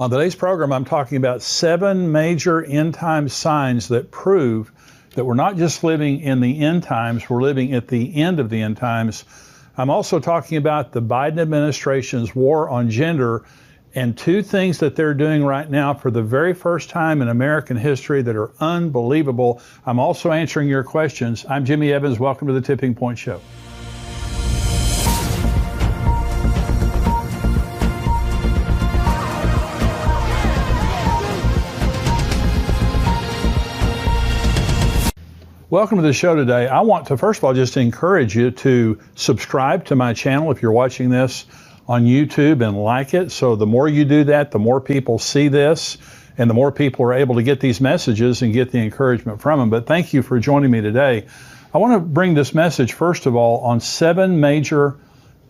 On today's program, I'm talking about 7 major end time signs that prove that we're not just living in the end times, we're living at the end of the end times. I'm also talking about the Biden administration's war on gender and 2 things that they're doing right now for the very first time in American history that are unbelievable. I'm also answering your questions. I'm Jimmy Evans. Welcome to the Tipping Point Show. Welcome to the show today. I want to, first of all, just encourage you to subscribe to my channel if you're watching this on YouTube and like it. So the more you do that, the more people see this and the more people are able to get these messages and get the encouragement from them. But thank you for joining me today. I want to bring this message, first of all, on 7 major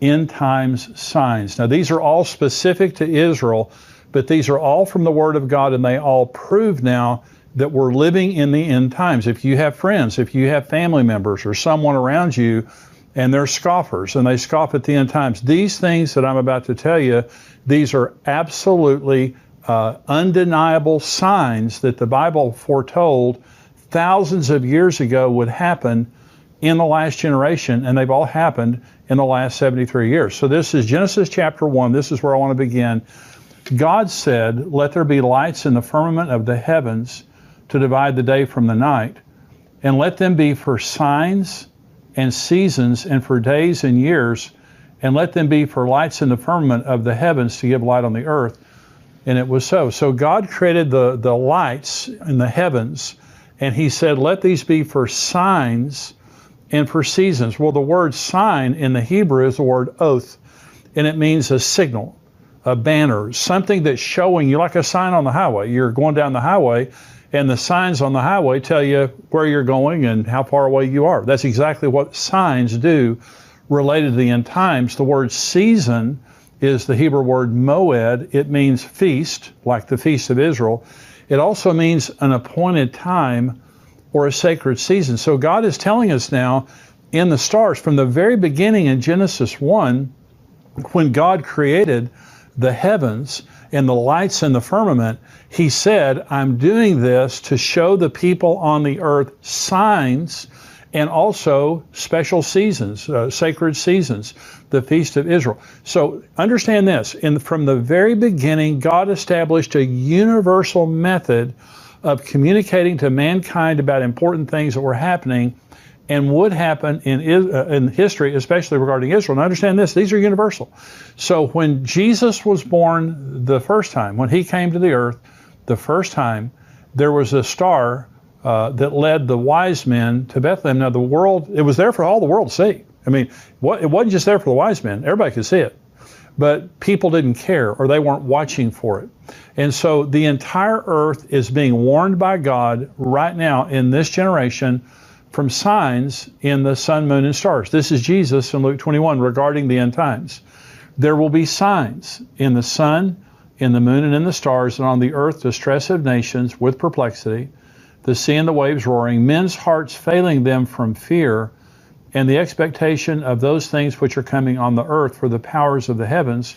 end times signs. Now, these are all specific to Israel, but these are all from the Word of God, and they all prove now that we're living in the end times. If you have friends, if you have family members or someone around you and they're scoffers and they scoff at the end times, these things that I'm about to tell you, these are absolutely undeniable signs that the Bible foretold thousands of years ago would happen in the last generation, and they've all happened in the last 73 years. So this is Genesis chapter 1. This is where I want to begin. God said, "Let there be lights in the firmament of the heavens to divide the day from the night, and let them be for signs and seasons and for days and years, and let them be for lights in the firmament of the heavens to give light on the earth." And it was so. So God created the lights in the heavens, and he said, let these be for signs and for seasons. Well, the word sign in the Hebrew is the word oath, and it means a signal, a banner, something that's showing you, like a sign on the highway. You're going down the highway, and the signs on the highway tell you where you're going and how far away you are. That's exactly what signs do related to the end times. The word season is the Hebrew word moed. It means feast, like the Feast of Israel. It also means an appointed time or a sacred season. So God is telling us now in the stars, from the very beginning in Genesis 1, when God created the heavens and the lights in the firmament, he said, I'm doing this to show the people on the earth signs and also special seasons, sacred seasons, the Feast of Israel. So understand this, from the very beginning, God established a universal method of communicating to mankind about important things that were happening and would happen in history, especially regarding Israel. Now understand this, these are universal. So when Jesus was born the first time, when he came to the earth the first time, there was a star that led the wise men to Bethlehem. Now the world, it was there for all the world to see. I mean, it wasn't just there for the wise men, everybody could see it. But people didn't care, or they weren't watching for it. And so the entire earth is being warned by God right now in this generation from signs in the sun, moon, and stars. This is Jesus in Luke 21 regarding the end times. There will be signs in the sun, in the moon, and in the stars, and on the earth distress of nations with perplexity, the sea and the waves roaring, men's hearts failing them from fear, and the expectation of those things which are coming on the earth, for the powers of the heavens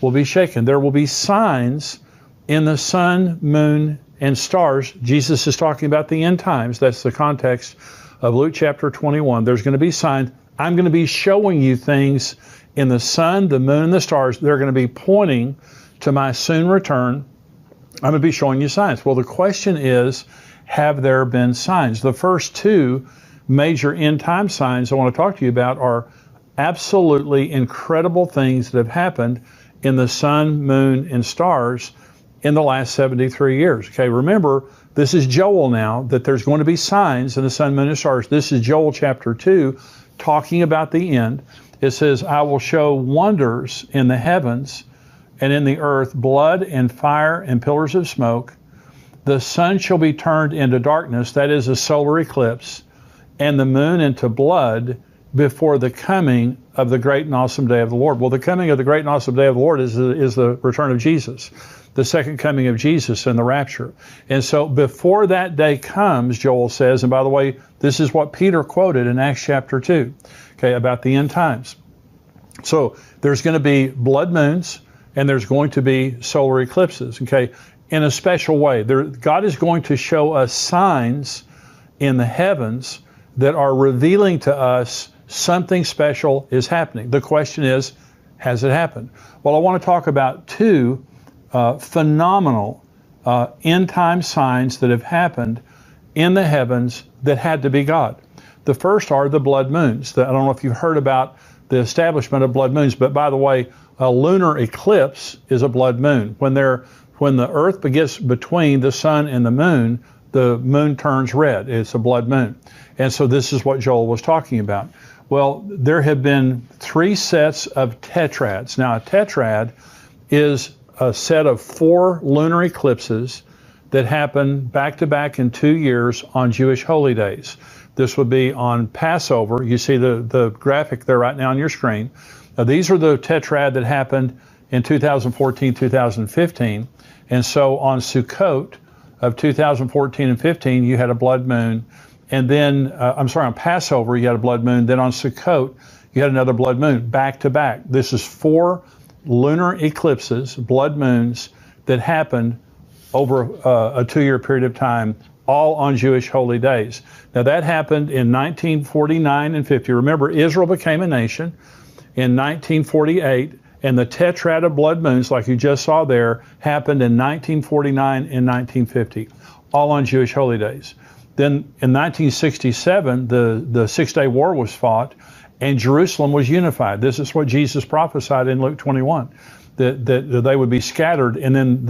will be shaken. There will be signs in the sun, moon, and stars. Jesus is talking about the end times. That's the context of Luke chapter 21. There's going to be signs. I'm going to be showing you things in the sun, the moon, and the stars. They're going to be pointing to my soon return. I'm going to be showing you signs. Well, the question is, have there been signs? The first 2 major end time signs I want to talk to you about are absolutely incredible things that have happened in the sun, moon, and stars in the last 73 years. Okay, remember, this is Joel now, that there's going to be signs in the sun, moon, and stars. This is Joel chapter 2, talking about the end. It says, I will show wonders in the heavens and in the earth, blood and fire and pillars of smoke. The sun shall be turned into darkness, that is a solar eclipse, and the moon into blood before the coming of the great and awesome day of the Lord. Well, the coming of the great and awesome day of the Lord is the return of Jesus, the second coming of Jesus and the rapture. And so before that day comes, Joel says, and by the way, this is what Peter quoted in Acts chapter 2, okay, about the end times. So there's going to be blood moons, and there's going to be solar eclipses, okay, in a special way. God is going to show us signs in the heavens that are revealing to us something special is happening. The question is, has it happened? Well, I want to talk about two phenomenal end time signs that have happened in the heavens that had to be God. The first are the blood moons. I don't know if you've heard about the establishment of blood moons, but by the way, a lunar eclipse is a blood moon. When the earth gets between the sun and the moon turns red. It's a blood moon. And so this is what Joel was talking about. Well, there have been 3 sets of tetrads. Now, a tetrad is a set of 4 lunar eclipses that happen back to back in 2 years on Jewish holy days. This would be on Passover. You see the graphic there right now on your screen. Now, these are the tetrad that happened in 2014, 2015. And so on Sukkot of 2014 and 15, you had a blood moon. And then, on Passover, you had a blood moon. Then on Sukkot, you had another blood moon, back to back. This is 4 lunar eclipses, blood moons, that happened over a 2-year period of time, all on Jewish holy days. Now, that happened in 1949 and 50. Remember, Israel became a nation in 1948, and the tetrad of blood moons, like you just saw there, happened in 1949 and 1950, all on Jewish holy days. Then in 1967, the Six-Day War was fought, and Jerusalem was unified. This is what Jesus prophesied in Luke 21, that they would be scattered, and then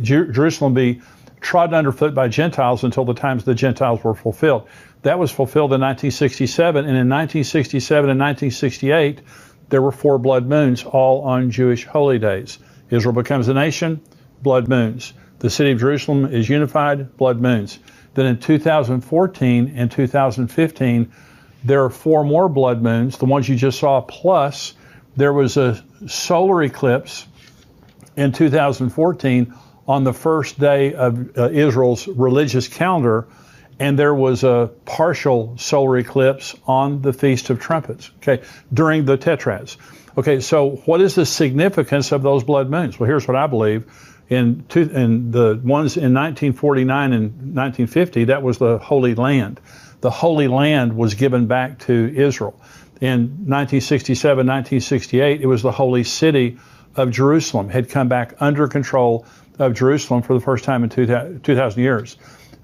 Jerusalem be trodden underfoot by Gentiles until the times of the Gentiles were fulfilled. That was fulfilled in 1967, and in 1967 and 1968, there were 4 blood moons, all on Jewish holy days. Israel becomes a nation, blood moons. The city of Jerusalem is unified, blood moons. Then in 2014 and 2015, there are 4 more blood moons, the ones you just saw, plus there was a solar eclipse in 2014 on the first day of Israel's religious calendar, and there was a partial solar eclipse on the Feast of Trumpets, okay, during the tetrads. Okay, so what is the significance of those blood moons? Well, here's what I believe. In the ones in 1949 and 1950, that was the Holy Land. The Holy Land was given back to Israel. In 1967, 1968, it was the Holy City of Jerusalem, had come back under control of Jerusalem for the first time in 2,000 years.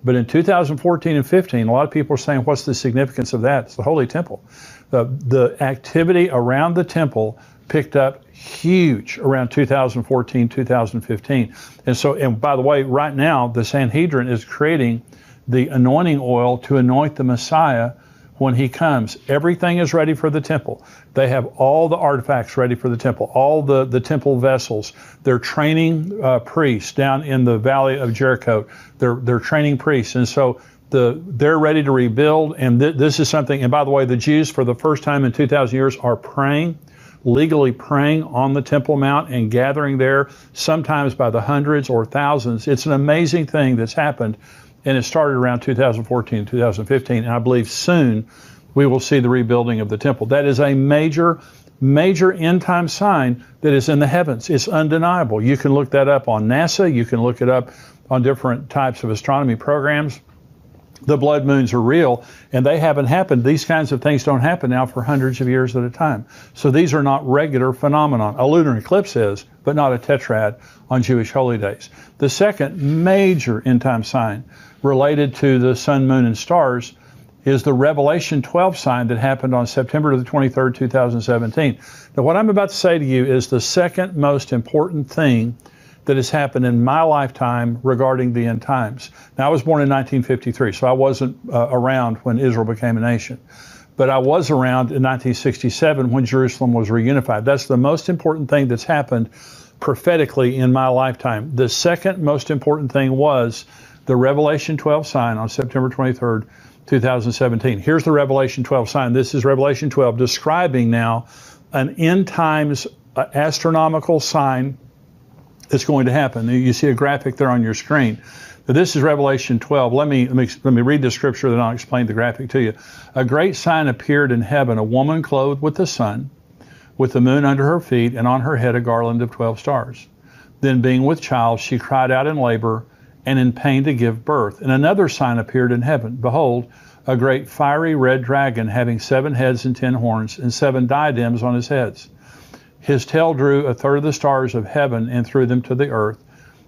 But in 2014 and 15, a lot of people are saying, what's the significance of that? It's the Holy Temple. The activity around the temple picked up huge around 2014, 2015. And by the way, right now, the Sanhedrin is creating the anointing oil to anoint the Messiah when he comes. Everything is ready for the temple. They have all the artifacts ready for the temple, all the temple vessels. They're training priests down in the valley of Jericho. They're training priests. And so they're ready to rebuild. And this is something, and by the way, the Jews for the first time in 2,000 years are praying, legally praying on the Temple Mount and gathering there, sometimes by the hundreds or thousands. It's an amazing thing that's happened, and it started around 2014, 2015, and I believe soon we will see the rebuilding of the temple. That is a major, major end-time sign that is in the heavens. It's undeniable. You can look that up on NASA. You can look it up on different types of astronomy programs. The blood moons are real, and they haven't happened. These kinds of things don't happen now for hundreds of years at a time. So these are not regular phenomenon. A lunar eclipse is, but not a tetrad on Jewish holy days. The second major end-time sign related to the sun, moon, and stars is the Revelation 12 sign that happened on September the 23rd, 2017. Now, what I'm about to say to you is the second most important thing that has happened in my lifetime regarding the end times. Now, I was born in 1953, so I wasn't around when Israel became a nation. But I was around in 1967 when Jerusalem was reunified. That's the most important thing that's happened prophetically in my lifetime. The second most important thing was the Revelation 12 sign on September 23rd, 2017. Here's the Revelation 12 sign. This is Revelation 12 describing now an end times astronomical sign that's going to happen. You see a graphic there on your screen. Now, this is Revelation 12. Let me read the scripture, then I'll explain the graphic to you. A great sign appeared in heaven, a woman clothed with the sun, with the moon under her feet, and on her head a garland of 12 stars. Then, being with child, she cried out in labor and in pain to give birth. And another sign appeared in heaven. Behold, a great fiery red dragon, having 7 heads and 10 horns, and 7 diadems on his heads. His tail drew a third of the stars of heaven and threw them to the earth.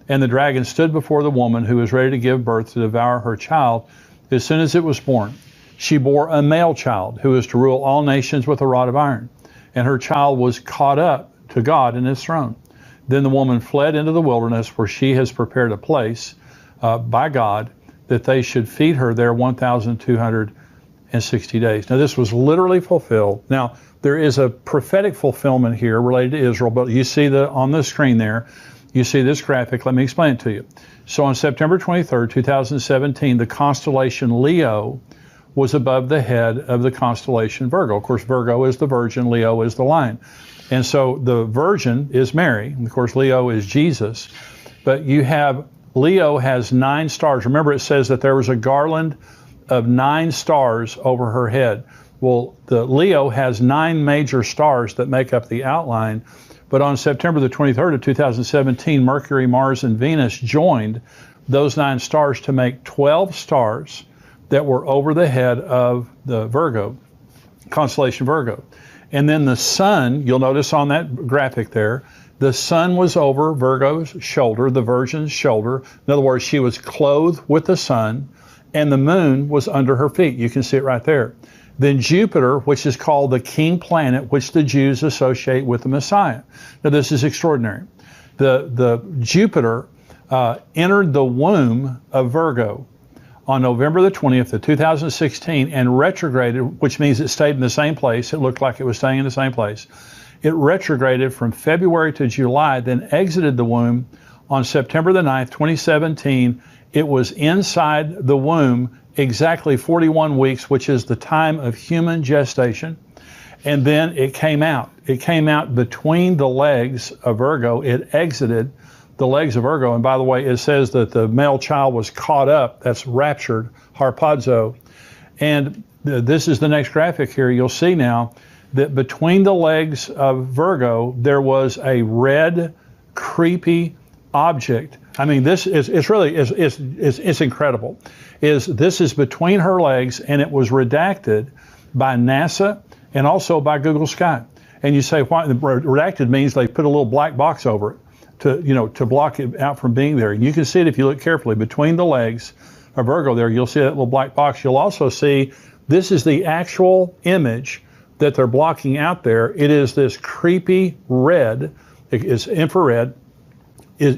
And the dragon stood before the woman who was ready to give birth to devour her child as soon as it was born. She bore a male child who is to rule all nations with a rod of iron. And her child was caught up to God in his throne. Then the woman fled into the wilderness, where she has prepared a place by God, that they should feed her there 1,260 days. Now, this was literally fulfilled. Now, there is a prophetic fulfillment here related to Israel, but you see on the screen there, you see this graphic. Let me explain it to you. So on September 23rd, 2017, the constellation Leo was above the head of the constellation Virgo. Of course, Virgo is the Virgin, Leo is the Lion. And so the Virgin is Mary, and of course Leo is Jesus. But you have, Leo has 9 stars. Remember, it says that there was a garland of 9 stars over her head. Well, the Leo has 9 major stars that make up the outline. But on September the 23rd of 2017, Mercury, Mars, and Venus joined those 9 stars to make 12 stars that were over the head of the Virgo, constellation Virgo. And then the sun, you'll notice on that graphic there, the sun was over Virgo's shoulder, the Virgin's shoulder. In other words, she was clothed with the sun, and the moon was under her feet. You can see it right there. Then Jupiter, which is called the king planet, which the Jews associate with the Messiah. Now, this is extraordinary. The Jupiter entered the womb of Virgo on November the 20th of 2016 and retrograded, which means it stayed in the same place. It looked like it was staying in the same place. It retrograded from February to July, then exited the womb on September the 9th, 2017. It was inside the womb exactly 41 weeks, which is the time of human gestation. And then it came out. It came out between the legs of Virgo. It exited the legs of Virgo. And by the way, it says that the male child was caught up. That's raptured, harpazo. And this is the next graphic here. You'll see now that between the legs of Virgo, there was a red, creepy object. I mean, this is, it's incredible. This is between her legs, and it was redacted by NASA and also by Google Sky. And you say, why? Redacted means they put a little black box over it to block it out from being there. And you can see it if you look carefully. Between the legs of Virgo there, you'll see that little black box. You'll also see this is the actual image that they're blocking out there. It is this creepy red, it's infrared,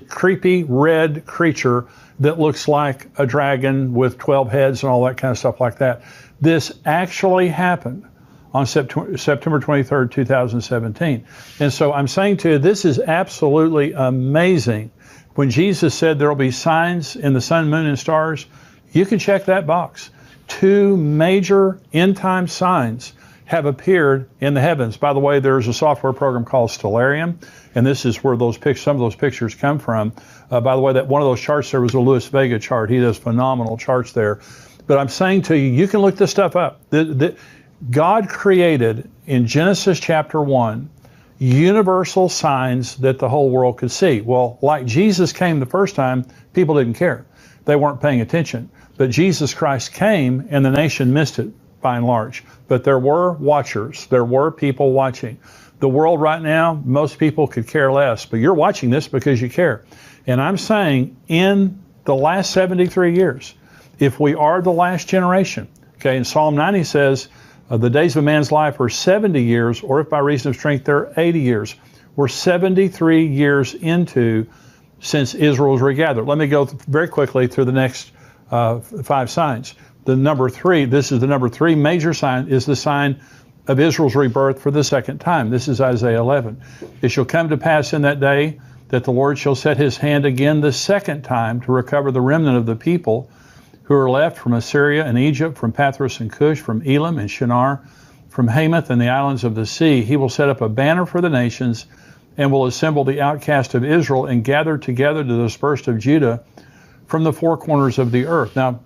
creepy red creature that looks like a dragon with 12 heads and all that kind of stuff like that. This actually happened on September 23rd, 2017. And so I'm saying to you, this is absolutely amazing. When Jesus said there will be signs in the sun, moon, and stars, you can check that box. 2 major end-time signs have appeared in the heavens. By the way, there's a software program called Stellarium, and this is where some of those pictures come from. By the way, that one of those charts there was a Louis Vega chart. He does phenomenal charts there. But I'm saying to you, you can look this stuff up. God created in Genesis chapter 1 universal signs that the whole world could see. Well, like Jesus came the first time, people didn't care. They weren't paying attention. But Jesus Christ came, and the nation missed it by and large. But there were watchers. There were people watching. The world right now, most people could care less, but you're watching this because you care. And I'm saying in the last 73 years, if we are the last generation, okay, in Psalm 90 says, the days of a man's life are 70 years, or if by reason of strength, they're 80 years. We're 73 years into since Israel was regathered. Let me go very quickly through the next 5 signs. The number 3, this is the number 3 major sign, is the sign of Israel's rebirth for the second time. This is Isaiah 11. It shall come to pass in that day that the Lord shall set his hand again the second time to recover the remnant of the people who are left from Assyria and Egypt, from Pathros and Cush, from Elam and Shinar, from Hamath and the islands of the sea. He will set up a banner for the nations and will assemble the outcast of Israel and gather together the dispersed of Judah from the 4 corners of the earth. Now,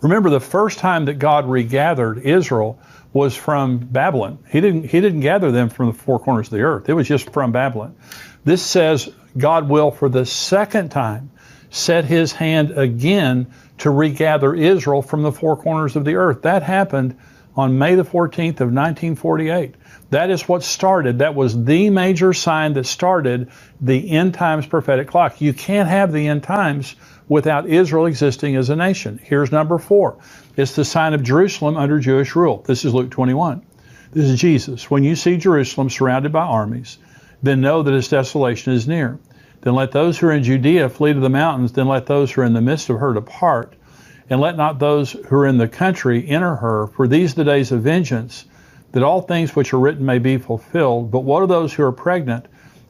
Remember, the first time that God regathered Israel was from Babylon. He didn't gather them from the four corners of the earth. It was just from Babylon. This says God will, for the second time, set his hand again to regather Israel from the four corners of the earth. That happened on May the 14th of 1948. That is what started. That was the major sign that started the end times prophetic clock. You can't have the end times without Israel existing as a nation. Here's number 4. It's the sign of Jerusalem under Jewish rule. This is Luke 21. This is Jesus. When you see Jerusalem surrounded by armies, then know that its desolation is near. Then let those who are in Judea flee to the mountains. Then let those who are in the midst of her depart. And let not those who are in the country enter her. For these are the days of vengeance, that all things which are written may be fulfilled. But woe to those who are pregnant,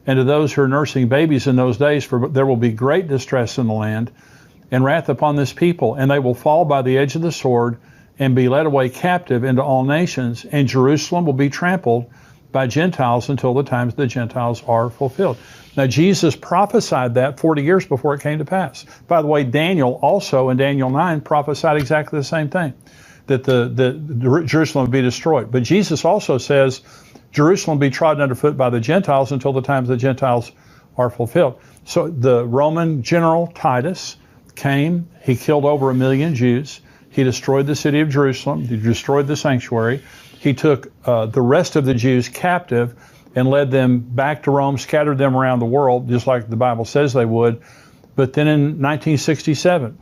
and to those who are nursing babies in those days, for there will be great distress in the land, and wrath upon this people, and they will fall by the edge of the sword, and be led away captive into all nations, and Jerusalem will be trampled by Gentiles until the times of the Gentiles are fulfilled. Now, Jesus prophesied that 40 years before it came to pass. By the way, Daniel also in Daniel 9 prophesied exactly the same thing, that the Jerusalem would be destroyed. But Jesus also says Jerusalem will be trodden underfoot by the Gentiles until the times of the Gentiles are fulfilled. So the Roman general Titus came, he killed over 1 million Jews. He destroyed the city of Jerusalem. He destroyed the sanctuary. He took the rest of the Jews captive and led them back to Rome, scattered them around the world, just like the Bible says they would. But then in 1967,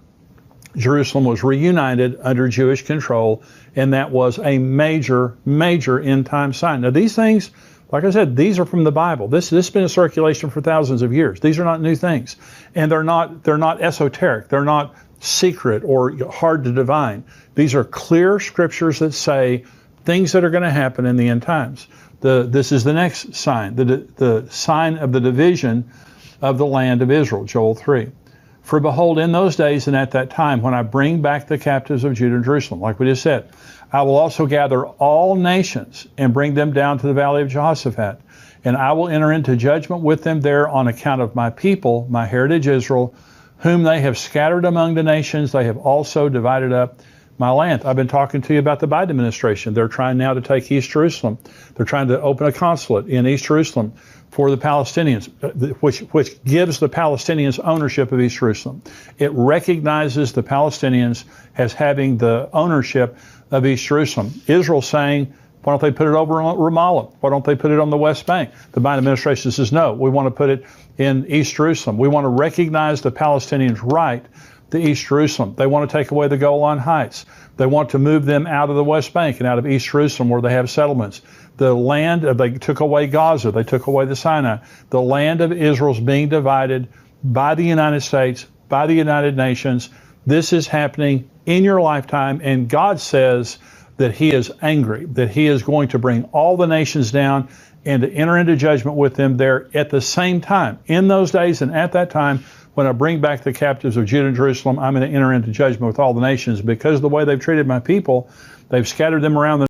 Jerusalem was reunited under Jewish control, and that was a major, major end time sign. Now, these things, like I said, these are from the Bible. This has been in circulation for thousands of years. These are not new things, and they're not esoteric. They're not secret or hard to divine. These are clear scriptures that say things that are going to happen in the end times. This is the next sign, the sign of the division of the land of Israel, Joel 3. For behold, in those days and at that time, when I bring back the captives of Judah and Jerusalem, like we just said, I will also gather all nations and bring them down to the valley of Jehoshaphat. And I will enter into judgment with them there on account of my people, my heritage Israel, whom they have scattered among the nations. They have also divided up my land. I've been talking to you about the Biden administration. They're trying now to take East Jerusalem. They're trying to open a consulate in East Jerusalem for the Palestinians, which gives the Palestinians ownership of East Jerusalem. It recognizes the Palestinians as having the ownership of East Jerusalem. Israel's saying, why don't they put it over on Ramallah? Why don't they put it on the West Bank? The Biden administration says, no, we want to put it in East Jerusalem. We want to recognize the Palestinians' right to East Jerusalem. They want to take away the Golan Heights. They want to move them out of the West Bank and out of East Jerusalem where they have settlements. The land, they took away Gaza. They took away the Sinai. The land of Israel is being divided by the United States, by the United Nations. This is happening in your lifetime, and God says that he is angry, that he is going to bring all the nations down and to enter into judgment with them there at the same time. In those days and at that time, when I bring back the captives of Judah and Jerusalem, I'm going to enter into judgment with all the nations because of the way they've treated my people. They've scattered them around the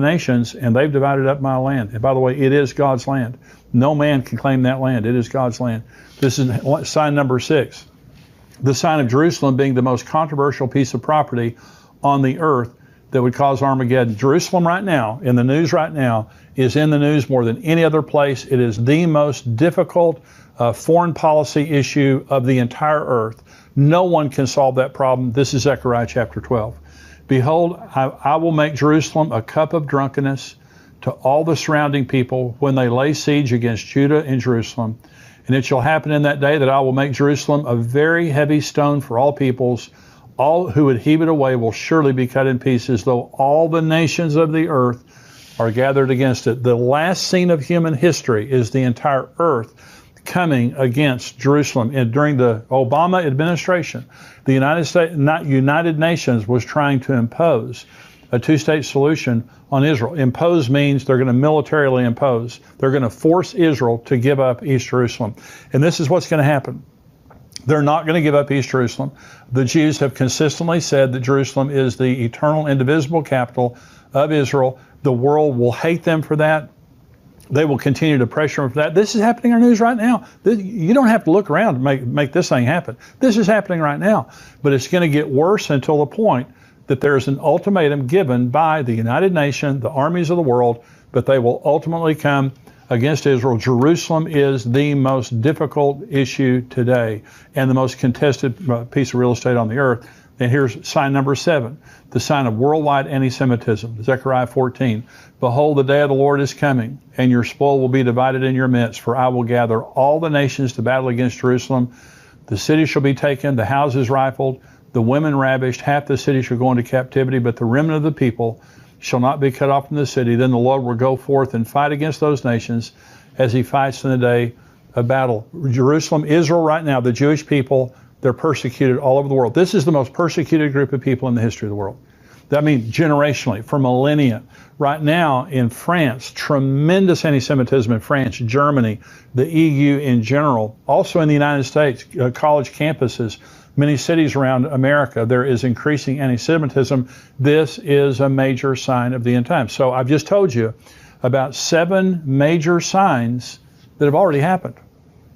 nations, and they've divided up my land. And by the way, it is God's land. No man can claim that land. It is God's land. This is sign number 6. The sign of Jerusalem being the most controversial piece of property on the earth that would cause Armageddon. Jerusalem right now, in the news right now, is in the news more than any other place. It is the most difficult foreign policy issue of the entire earth. No one can solve that problem. This is Zechariah chapter 12. Behold, I will make Jerusalem a cup of drunkenness to all the surrounding people when they lay siege against Judah and Jerusalem. And it shall happen in that day that I will make Jerusalem a very heavy stone for all peoples. All who would heave it away will surely be cut in pieces, though all the nations of the earth are gathered against it. The last scene of human history is the entire earth coming against Jerusalem. And during the Obama administration, the United Nations was trying to impose a two-state solution on Israel. Impose means they're going to militarily impose. They're going to force Israel to give up East Jerusalem. And this is what's going to happen. They're not going to give up East Jerusalem. The Jews have consistently said that Jerusalem is the eternal, indivisible capital of Israel. The world will hate them for that. They will continue to pressure them for that. This is happening in our news right now. You don't have to look around to make this thing happen. This is happening right now. But it's going to get worse until the point that there's an ultimatum given by the United Nations, the armies of the world, but they will ultimately come against Israel. Jerusalem is the most difficult issue today and the most contested piece of real estate on the earth. And here's sign number 7, the sign of worldwide anti-Semitism, Zechariah 14. Behold, the day of the Lord is coming, and your spoil will be divided in your midst, for I will gather all the nations to battle against Jerusalem. The city shall be taken, the houses rifled, the women ravished, half the city shall go into captivity, but the remnant of the people shall not be cut off from the city. Then the Lord will go forth and fight against those nations as he fights in the day of battle. Jerusalem, Israel right now, the Jewish people, they're persecuted all over the world. This is the most persecuted group of people in the history of the world. That means generationally, for millennia. Right now in France, tremendous anti-Semitism in France, Germany, the EU in general, also in the United States, college campuses, many cities around America, there is increasing anti-Semitism. This is a major sign of the end times. So I've just told you about 7 major signs that have already happened.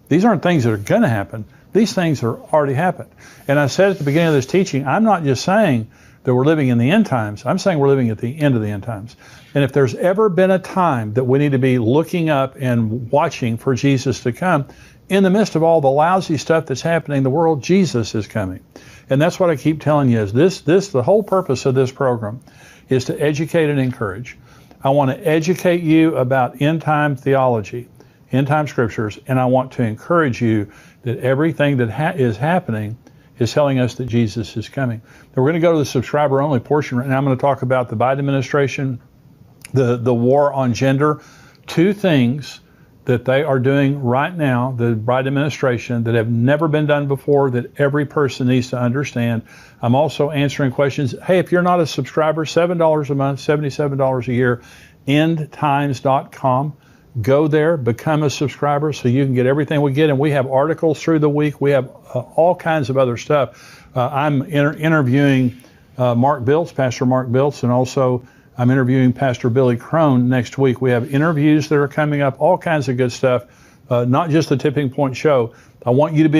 These aren't things that are going to happen. These things are already happened. And I said at the beginning of this teaching, I'm not just saying that we're living in the end times. I'm saying we're living at the end of the end times. And if there's ever been a time that we need to be looking up and watching for Jesus to come, in the midst of all the lousy stuff that's happening in the world, Jesus is coming. And that's what I keep telling you is the whole purpose of this program is to educate and encourage. I want to educate you about end time theology, end time scriptures, and I want to encourage you that everything that is happening is telling us that Jesus is coming. Now we're going to go to the subscriber only portion right now. I'm going to talk about the Biden administration, the war on gender, 2 things that they are doing right now, the Biden administration, that have never been done before, that every person needs to understand. I'm also answering questions. Hey, if you're not a subscriber, $7 a month, $77 a year, endtimes.com. Go there, become a subscriber so you can get everything we get. And we have articles through the week. We have all kinds of other stuff. I'm interviewing Mark Biltz, Pastor Mark Biltz, and also I'm interviewing Pastor Billy Crone next week. We have interviews that are coming up, all kinds of good stuff, not just the Tipping Point Show. I want you to be